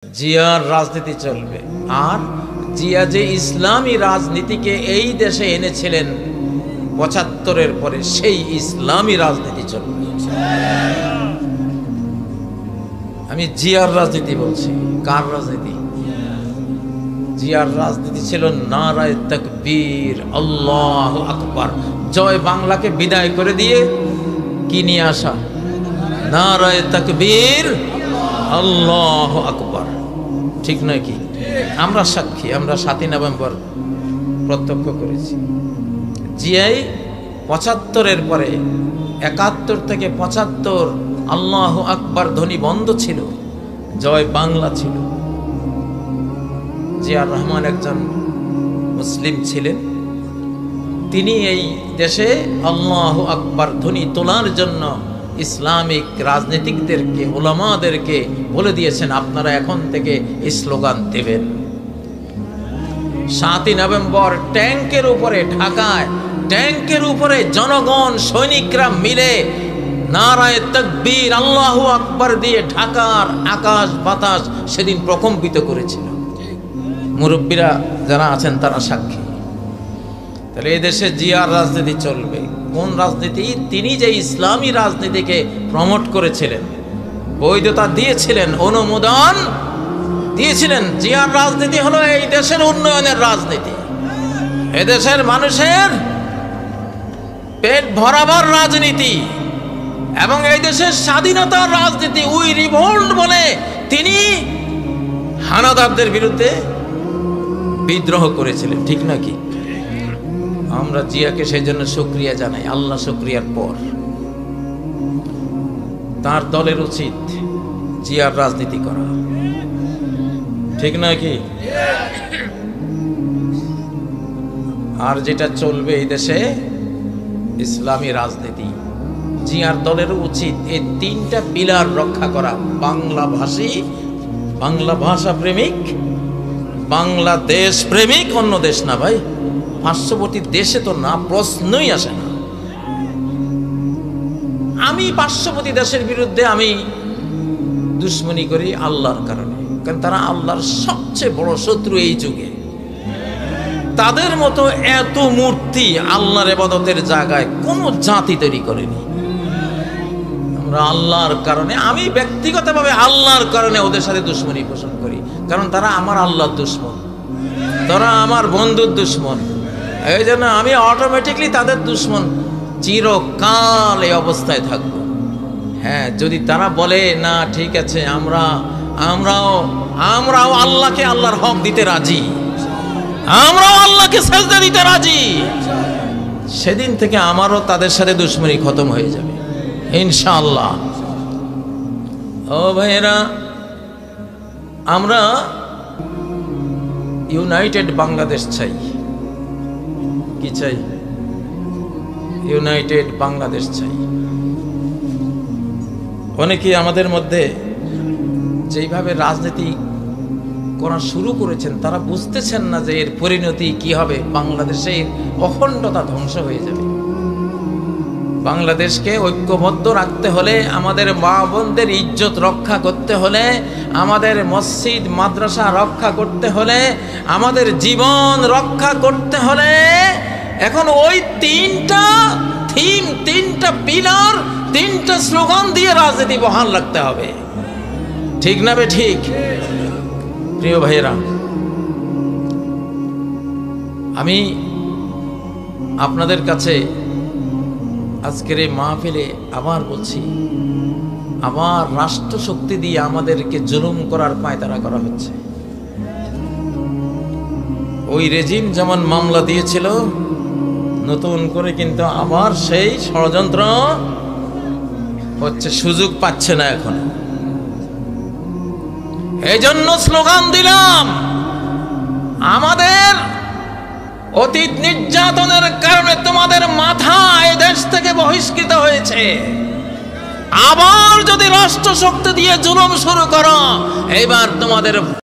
জিয়ার রাজনীতি চলবে। আর জিয়া যে ইসলামী রাজনীতিকে এই দেশে এনেছিলেন ৭৫-এর পরে, সেই ইসলামী রাজনীতি চলবে। আমি জিয়ার রাজনীতি বলছি। কার রাজনীতি? জিয়ার রাজনীতি ছিল নারায়ে তাকবীর, আল্লাহু আকবার, জয় বাংলাকে বিদায় করে দিয়ে কি নিয়ে আসা? নারায়ে তাকবীর, আল্লাহু আকবার। ঠিক নয় কি? আমরা সাক্ষী, আমরা ৭ই নভেম্বর প্রত্যক্ষ করেছি। জিয়াই ৭৫-এর পরে ৭১ থেকে ৭৫ আল্লাহু আকবার ধ্বনি বন্ধ ছিল, জয় বাংলা ছিল। জিয়াউর রহমান একজন মুসলিম ছিলেন। তিনি এই দেশে আল্লাহু আকবার ধ্বনি তোলার জন্য ইসলামিক রাজনীতিকদেরকে, উলামাদেরকে বলে দিয়েছেন, আপনারা এখন থেকে স্লোগান দেবেন। ৭ই নভেম্বর ট্যাঙ্কের উপরে, ঢাকায় ট্যাঙ্কের উপরে জনগণ, সৈনিকরা মিলে নারায়ে তাকবীর, আল্লাহু আকবার দিয়ে ঢাকার আকাশ বাতাস সেদিন প্রকম্পিত করেছিল। মুরব্বীরা যারা আছেন তারা সাক্ষী। তাহলে এই দেশে জিয়ার রাজনীতি চলবে। কোন রাজনীতি? তিনি যে ইসলামী রাজনীতিকে প্রমোট করেছিলেন, বৈধতা দিয়েছিলেন, অনুমোদন দিয়েছিলেন। জিয়ার রাজনীতি হলো এই দেশের উন্নয়নের রাজনীতি, এদেশের মানুষের পেট ভরাবার রাজনীতি এবং এই দেশের স্বাধীনতার রাজনীতি। উই রিভোল্ট বলে তিনি হানাদারদের বিরুদ্ধে বিদ্রোহ করেছিলেন। ঠিক নাকি? আমরা জিয়াকে সেই জন্য শুকরিয়া জানাই। আল্লাহ শুকরিয়ার পর তার দলের উচিত জিয়ার রাজনীতি করা। ঠিক নাকি? আর যেটা চলবে এই দেশে ইসলামী রাজনীতি, জিয়ার দলের উচিত এই ৩টা পিলার রক্ষা করা। বাংলাভাষী, বাংলা ভাষা প্রেমিক, বাংলাদেশ প্রেমিক। অন্য দেশ না ভাই, পার্শ্ববর্তী দেশে তো না, প্রশ্নই আসে না। আমি পার্শ্ববর্তী দেশের বিরুদ্ধে আমি দুশ্মনী করি আল্লাহর কারণে, কারণ তারা আল্লাহর সবচেয়ে বড় শত্রু এই যুগে। তাদের মতো এত মূর্তি আল্লাহর ইবাদতের জায়গায় কোনো জাতি তৈরি করেনি। আমরা আল্লাহর কারণে, আমি ব্যক্তিগতভাবে আল্লাহর কারণে ওদের সাথে দুশ্মনী পোষণ করি, কারণ তারা আমার আল্লাহর দুশ্মন, তারা আমার বন্ধুর দুশ্মন। এই জন্য আমি অটোমেটিকলি তাদের দুশ্মন, চিরকাল এই অবস্থায় থাকবো। হ্যাঁ, যদি তারা বলে না ঠিক আছে, আমরাও আল্লাহকে আল্লাহর হক দিতে রাজি, আমরাও আল্লাহকে সাজদা দিতে রাজি, সেদিন থেকে আমারও তাদের সাথে দুশ্মনী খতম হয়ে যাবে ইনশাআল্লাহ। ও ভাইয়েরা, আমরা ইউনাইটেড বাংলাদেশ চাই। কি চাই? ইউনাইটেড বাংলাদেশ চাই। অনেকেই আমাদের মধ্যে যেইভাবে রাজনীতি করা শুরু করেছেন, তারা বুঝতেছেন না যে এর পরিণতি কি হবে। বাংলাদেশের অখণ্ডতা ধ্বংস হয়ে যাবে। বাংলাদেশকে ঐক্যবদ্ধ রাখতে হলে, আমাদের মা বোনদের ইজ্জত রক্ষা করতে হলে, আমাদের মসজিদ মাদ্রাসা রক্ষা করতে হলে, আমাদের জীবন রক্ষা করতে হলে, এখন ওই ৩টা থিম, ৩টা পিলার, ৩টা স্লোগান দিয়ে রাজনীতি বহাল রাখতে হবে। ঠিক না বে ঠিক? প্রিয় ভাইয়েরা, আমি আপনাদের কাছে আজকের এই মাহফিলে আবার বলছি, আবার রাষ্ট্রশক্তি দিয়ে আমাদেরকে জুলুম করার পায়তারা করা হচ্ছে। ওই রেজিম যেমন মামলা দিয়েছিল, নতুন করে কিন্তু আবার সেই ষড়যন্ত্র হচ্ছে, সুযোগ পাচ্ছে না এখন। এই জন্য স্লোগান দিলাম, আমাদের অতীত নির্যাতনের কারণে তোমাদের মাথা এই দেশ থেকে বহিষ্কৃত হয়েছে। আবার যদি রাষ্ট্রশক্তি দিয়ে জুলুম শুরু করো, এবার তোমাদের